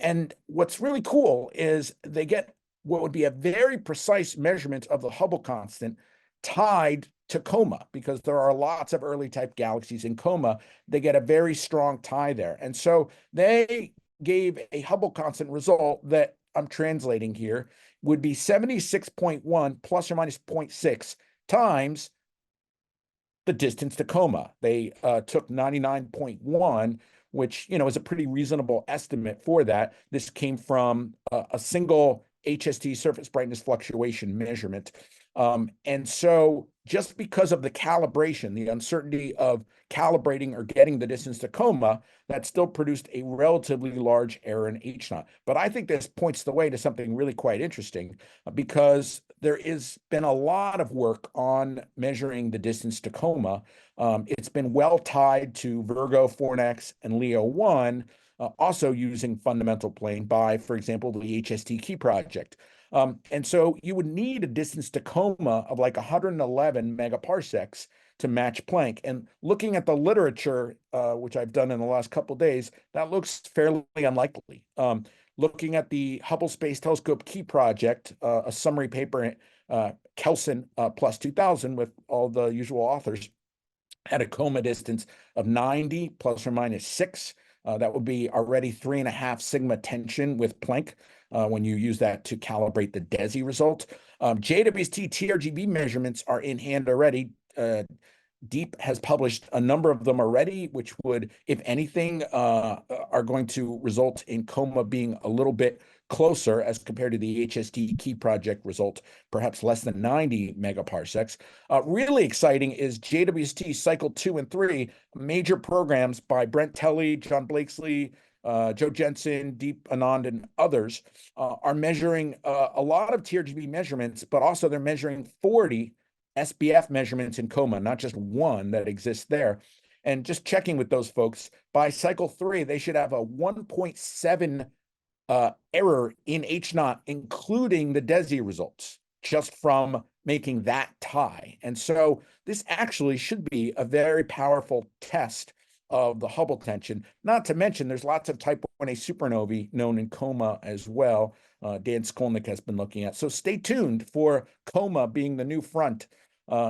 And what's really cool is they get what would be a very precise measurement of the Hubble constant tied to coma, because there are lots of early type galaxies in coma. They get a very strong tie there. And so they gave a Hubble constant result that I'm translating here would be 76.1 plus or minus 0.6 times the distance to coma. They took 99.1, which, you know, is a pretty reasonable estimate for that. This came from a single HST surface brightness fluctuation measurement. And so just because of the calibration, the uncertainty of calibrating or getting the distance to coma, that still produced a relatively large error in H0. But I think this points the way to something really quite interesting, because there has been a lot of work on measuring the distance to coma. It's been well tied to Virgo, Fornax, and Leo 1, also using fundamental plane by, for example, the HST Key project. And so you would need a distance to coma of like 111 megaparsecs to match Planck. And looking at the literature, which I've done in the last couple of days, that looks fairly unlikely. Looking at the Hubble Space Telescope Key project, a summary paper, Kelson plus 2000 with all the usual authors, had a coma distance of 90 plus or minus 6. That would be already 3.5 sigma tension with Planck when you use that to calibrate the DESI result. JWST TRGB measurements are in hand already. Deep has published a number of them already, which would, if anything, are going to result in coma being a little bit closer as compared to the HST Key project result, perhaps less than 90 megaparsecs. Really exciting is JWST Cycle 2 and 3, major programs by Brent Telly, John Blakesley, Joe Jensen, Deep Anand, and others are measuring a lot of TRGB measurements, but also they're measuring 40 SBF measurements in coma, not just one that exists there. And just checking with those folks, by cycle 3, they should have a 1.7 error in H0, including the DESI results, just from making that tie. And so this actually should be a very powerful test of the Hubble tension. Not to mention, there's lots of type 1a supernovae known in coma as well. Dan Skolnick has been looking at. So stay tuned for coma being the new front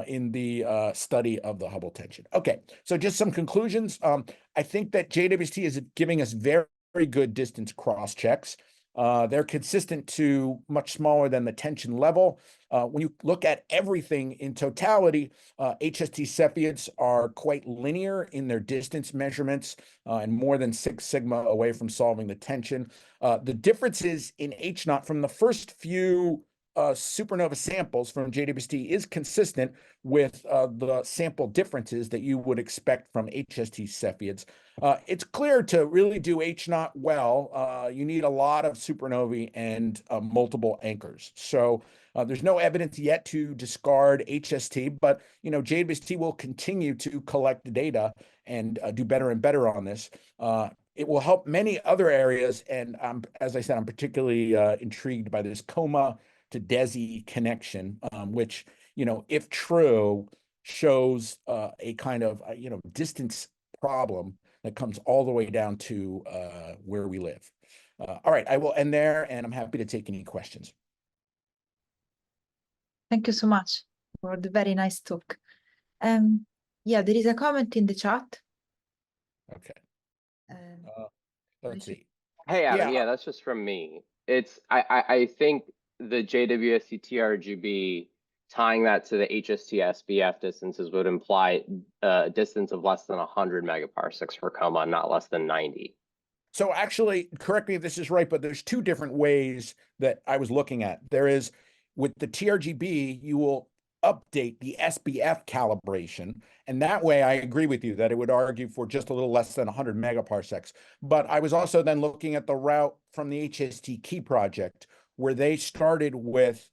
in the study of the Hubble tension. Okay, so just some conclusions. I think that JWST is giving us very, very good distance cross checks. They're consistent to much smaller than the tension level. When you look at everything in totality, HST Cepheids are quite linear in their distance measurements and more than 6 sigma away from solving the tension. The differences in H0 from the first few supernova samples from JWST is consistent with the sample differences that you would expect from HST Cepheids. It's clear to really do H0 well, you need a lot of supernovae and multiple anchors. So there's no evidence yet to discard HST, but you know, JWST will continue to collect data and do better and better on this. It will help many other areas, and as I said, I'm particularly intrigued by this coma to DESI connection, which, you know, if true, shows a kind of, you know, distance problem that comes all the way down to where we live. All right, I will end there, and I'm happy to take any questions. Thank you so much for the very nice talk. Yeah, there is a comment in the chat. Okay. Let's see. Hey, Adam. Yeah. Yeah, that's just from me. It's I think the JWST TRGB tying that to the HST SBF distances would imply a distance of less than 100 megaparsecs for coma, not less than 90. So actually, correct me if this is right, but there's two different ways that I was looking at. There is, with the TRGB, you will update the SBF calibration. And that way, I agree with you that it would argue for just a little less than 100 megaparsecs. But I was also then looking at the route from the HST Key project, where they started with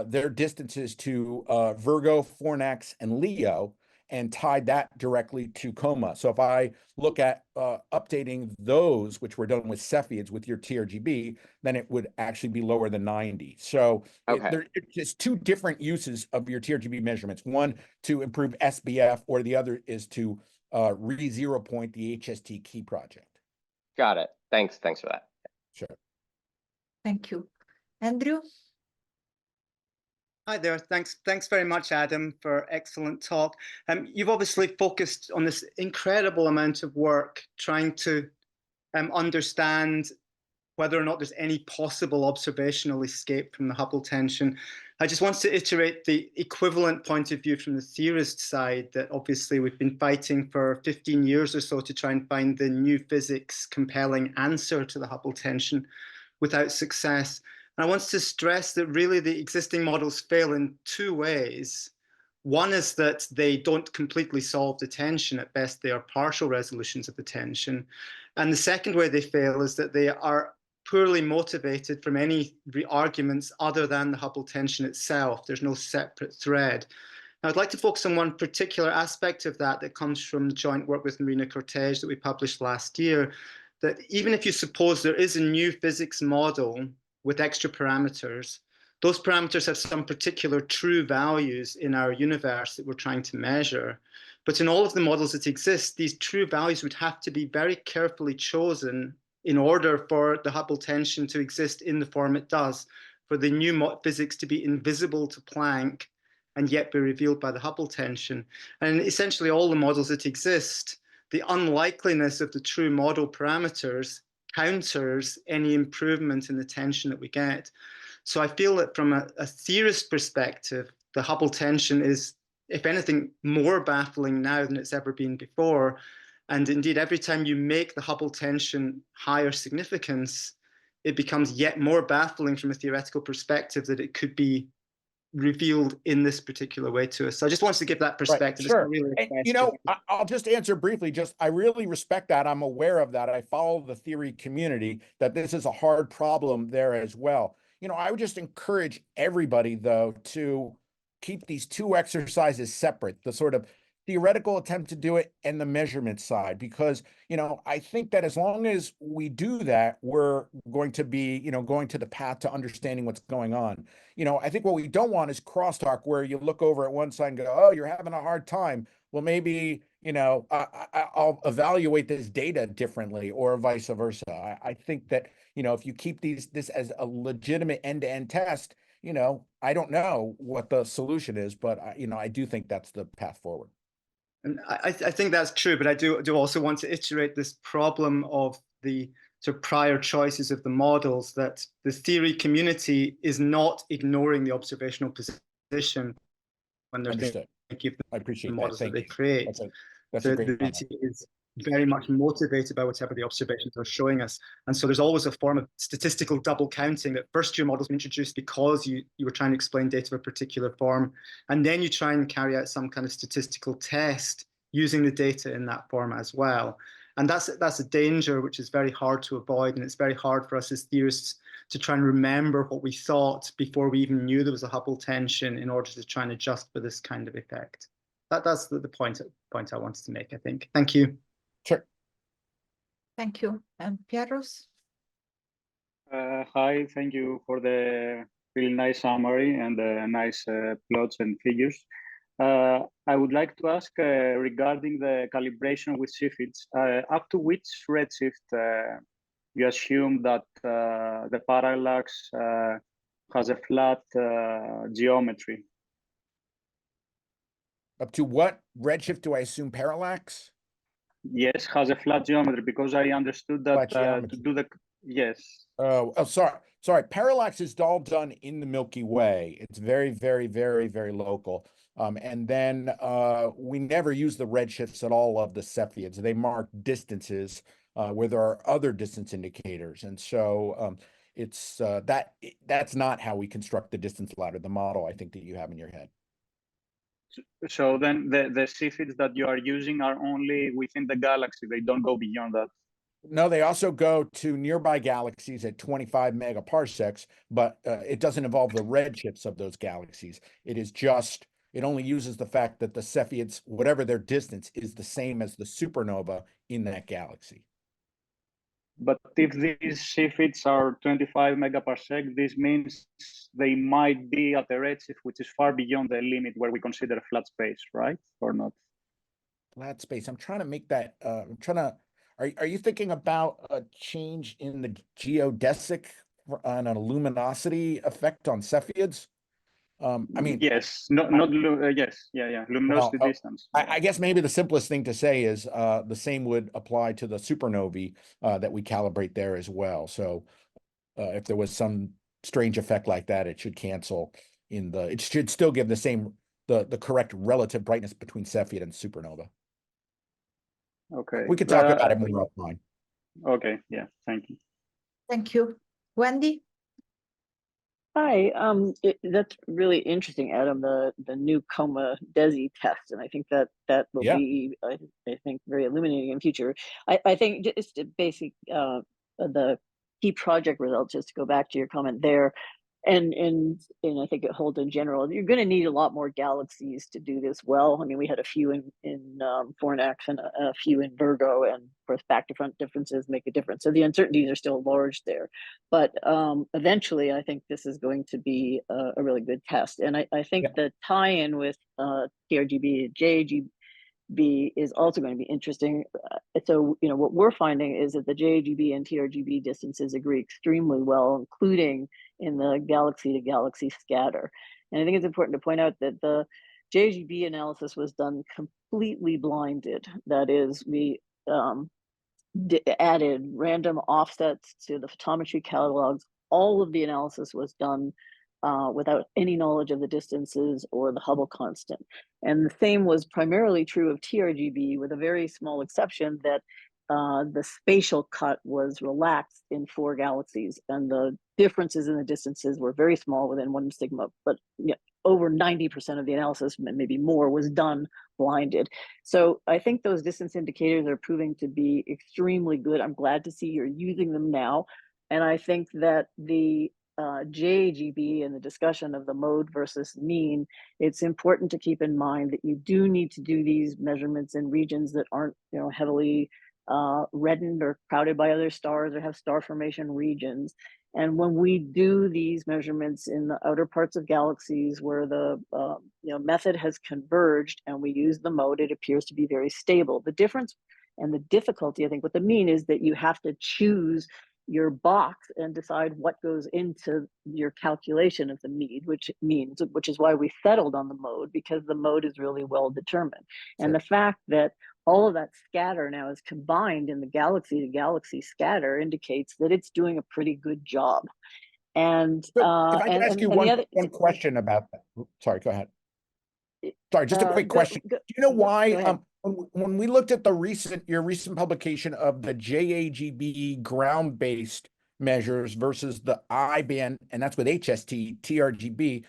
their distances to Virgo, Fornax, and Leo, and tied that directly to coma. So if I look at updating those, which were done with Cepheids with your TRGB, then it would actually be lower than 90. So Okay. it's just two different uses of your TRGB measurements. One to improve SBF, or the other is to re-zero point the HST Key project. Got it. Thanks for that. Thank you. Andrew? Hi there. Thanks very much, Adam, for excellent talk. You've obviously focused on this incredible amount of work trying to understand whether or not there's any possible observational escape from the Hubble tension. I just want to iterate the equivalent point of view from the theorist side, that obviously we've been fighting for 15 years or so to try and find the new physics compelling answer to the Hubble tension without success. And I want to stress that really the existing models fail in two ways. One is that they don't completely solve the tension. At best, they are partial resolutions of the tension. And the second way they fail is that they are poorly motivated from any arguments other than the Hubble tension itself. There's no separate thread. Now, I'd like to focus on one particular aspect of that comes from joint work with Marina Cortez that we published last year, that even if you suppose there is a new physics model with extra parameters, those parameters have some particular true values in our universe that we're trying to measure. But in all of the models that exist, these true values would have to be very carefully chosen in order for the Hubble tension to exist in the form it does, for the new physics to be invisible to Planck and yet be revealed by the Hubble tension. And essentially all the models that exist, the unlikeliness of the true model parameters counters any improvement in the tension that we get. So I feel that from a theorist perspective, the Hubble tension is, if anything, more baffling now than it's ever been before. And indeed, every time you make the Hubble tension higher significance, it becomes yet more baffling from a theoretical perspective that it could be revealed in this particular way to us. So I just wanted to give that perspective. Right, sure. Really and, you know, I'll just answer briefly. I really respect that. I'm aware of that. I follow the theory community, that this is a hard problem there as well. You know, I would just encourage everybody, though, to keep these two exercises separate, the sort of theoretical attempt to do it and the measurement side, because, you know, I think that as long as we do that, we're going to be, you know, going to the path to understanding what's going on. You know, I think what we don't want is crosstalk, where you look over at one side and go, oh, you're having a hard time. Well, maybe, you know, I'll evaluate this data differently, or vice versa. I think that, you know, if you keep this as a legitimate end-to-end test, you know, I don't know what the solution is, but, you know, I do think that's the path forward. And I think that's true, but I do also want to iterate this problem of the sort of prior choices of the models, that the theory community is not ignoring the observational position when they're thinking of the models that they create. That's a great comment. Is very much motivated by whatever the observations are showing us. And so there's always a form of statistical double counting, that first your models were introduced because you were trying to explain data of a particular form, and then you try and carry out some kind of statistical test using the data in that form as well. And that's a danger which is very hard to avoid, and it's very hard for us as theorists to try and remember what we thought before we even knew there was a Hubble tension in order to try and adjust for this kind of effect. That's the point I wanted to make, I think. Thank you. Sure. Thank you. And Pieros? Hi, thank you for the really nice summary and the nice plots and figures. I would like to ask regarding the calibration with Cepheids, up to which redshift you assume that the parallax has a flat geometry? Up to what redshift do I assume parallax? Yes, has a flat geometry, because I understood that to do the, yes. Oh, sorry. Parallax is all done in the Milky Way. It's very, very, very, very local. And then we never use the redshifts at all of the Cepheids. They mark distances where there are other distance indicators. And so it's that's not how we construct the distance ladder, the model I think that you have in your head. So then the Cepheids that you are using are only within the galaxy. They don't go beyond that. No, they also go to nearby galaxies at 25 megaparsecs, but it doesn't involve the redshifts of those galaxies. It only uses the fact that the Cepheids, whatever their distance, is the same as the supernova in that galaxy. But if these Cepheids are 25 megaparsec, this means they might be at a redshift which is far beyond the limit where we consider a flat space, right? Or not? Flat space. I'm trying to make that. Are you thinking about a change in the geodesic on a luminosity effect on Cepheids? I mean, yes, yes, yeah, luminosity distance. I guess maybe the simplest thing to say is the same would apply to the supernovae that we calibrate there as well. So if there was some strange effect like that, it should cancel it should still give the correct relative brightness between Cepheid and supernova. Okay. We could talk about it more offline. Okay, yeah, thank you. Thank you. Wendy? Hi, that's really interesting, Adam, the new coma DESI test, and I think that will be, I think, very illuminating in future. I think just basic the key project results, just to go back to your comment there, and I think it holds in general. You're going to need a lot more galaxies to do this well. I mean, we had a few in Fornax and a few in Virgo, and of course, back to front differences make a difference. So the uncertainties are still large there, but eventually, I think this is going to be a really good test. And I think the tie-in with TRGB and JAGB is also going to be interesting. So, you know, what we're finding is that the JAGB and TRGB distances agree extremely well, including in the galaxy to galaxy scatter. And I think it's important to point out that the JAGB analysis was done completely blinded. That is, we added random offsets to the photometry catalogs. All of the analysis was done without any knowledge of the distances or the Hubble constant. And the same was primarily true of TRGB, with a very small exception that the spatial cut was relaxed in 4 galaxies, and the differences in the distances were very small within 1 sigma, but you know, over 90% of the analysis, maybe more, was done blinded. So I think those distance indicators are proving to be extremely good. I'm glad to see you're using them now. And I think that the JAGB and the discussion of the mode versus mean, it's important to keep in mind that you do need to do these measurements in regions that aren't, you know, heavily reddened or crowded by other stars or have star formation regions. And when we do these measurements in the outer parts of galaxies where the you know, method has converged and we use the mode, it appears to be very stable. The difference and the difficulty, I think, with the mean is that you have to choose your box and decide what goes into your calculation of the mean, which is why we settled on the mode, because the mode is really well determined. And the fact that all of that scatter now is combined in the galaxy to galaxy scatter indicates that it's doing a pretty good job. And if I could ask you one question about that. Sorry, go ahead. Sorry, just a quick question. Do you know why when we looked at your recent publication of the JAGB ground-based measures versus the I-band, and that's with HST TRGB,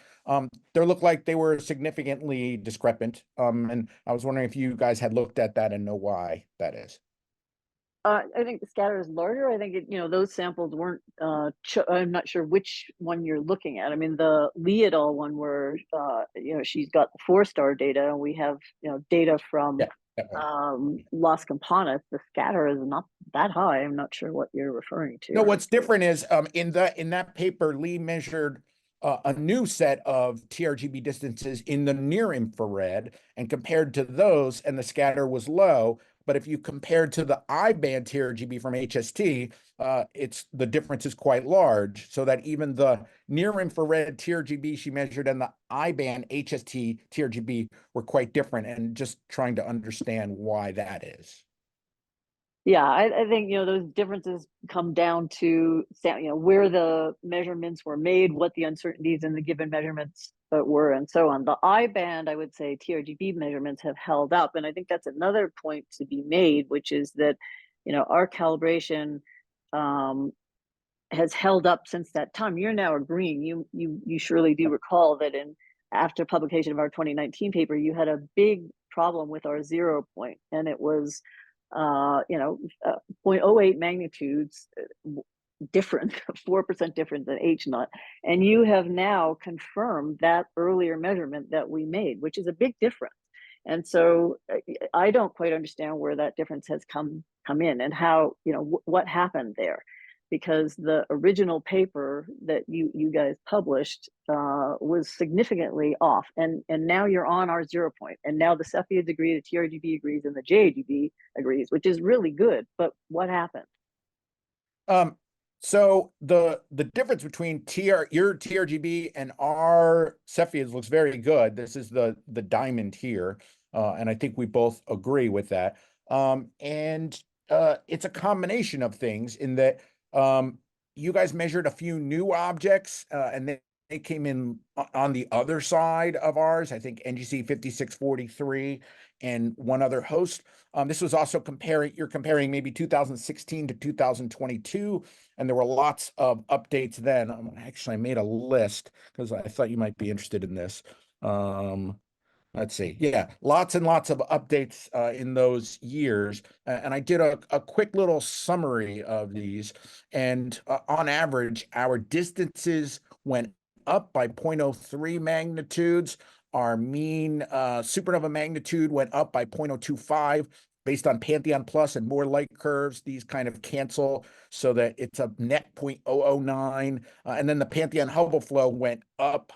they looked like they were significantly discrepant. And I was wondering if you guys had looked at that and know why that is. I think the scatter is larger. I think you know, those samples weren't. I'm not sure which one you're looking at. I mean, the Lee et al. One where you know, she's got the 4-star data, and we have, you know, data from Las Campanas. The scatter is not that high. I'm not sure what you're referring to. No, what's different is in that paper, Lee measured a new set of TRGB distances in the near infrared and compared to those, and the scatter was low. But if you compared to the I-band TRGB from HST, the difference is quite large, so that even the near infrared TRGB she measured and the I-band HST TRGB were quite different, and just trying to understand why that is. Yeah, I think, you know, those differences come down to, you know, where the measurements were made, what the uncertainties in the given measurements were, and so on. The I-band, I would say, TRGB measurements have held up, and I think that's another point to be made, which is that, you know, our calibration has held up since that time. You're now agreeing. You surely do recall that after publication of our 2019 paper, you had a big problem with our 0 point, and it was 0.08 magnitudes different, 4% different than H0, and you have now confirmed that earlier measurement that we made, which is a big difference. And so I don't quite understand where that difference has come in, and how, you know, what happened there, because the original paper that you guys published was significantly off, and now you're on our 0 point, and now the Cepheids agree, the TRGB agrees, and the JAGB agrees, which is really good. But what happened? So the difference between your TRGB and our Cepheids looks very good. This is the diamond here, and I think we both agree with that. And it's a combination of things in that you guys measured a few new objects, and they came in on the other side of ours. I think NGC 5643 and one other host. This was also you're comparing maybe 2016 to 2022. And there were lots of updates then. Actually, I made a list because I thought you might be interested in this. Let's see. Yeah, lots and lots of updates in those years. And I did a quick little summary of these. And on average, our distances went up by 0.03 magnitudes. Our mean supernova magnitude went up by 0.025. Based on Pantheon Plus and more light curves, these kind of cancel so that it's a net 0.009. And then the Pantheon Hubble flow went up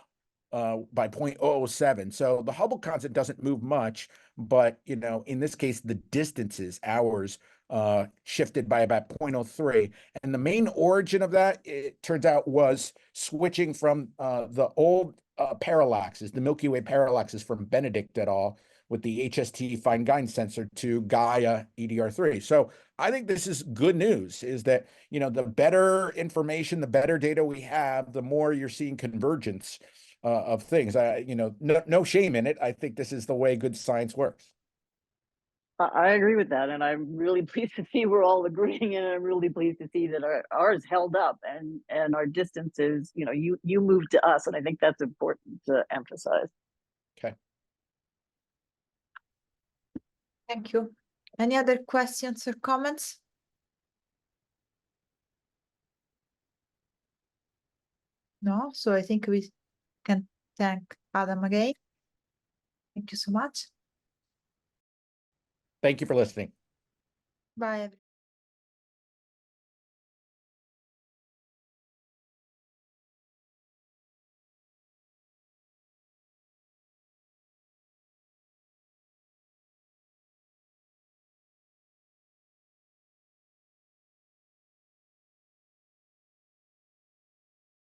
by 0.007. So the Hubble constant doesn't move much, but in this case, the distances, ours, shifted by about 0.03. And the main origin of that, it turns out, was switching from the old parallaxes, the Milky Way parallaxes from Benedict et al., with the HST fine guidance sensor to Gaia EDR3. So I think this is good news, is that, the better information, the better data we have, the more you're seeing convergence of things. No shame in it. I think this is the way good science works. I agree with that, and I'm really pleased to see we're all agreeing, and I'm really pleased to see that ours held up, and our distances, you moved to us, and I think that's important to emphasize. Okay. Thank you. Any other questions or comments? No, so I think we can thank Adam again. Thank you so much. Thank you for listening. Bye, everyone.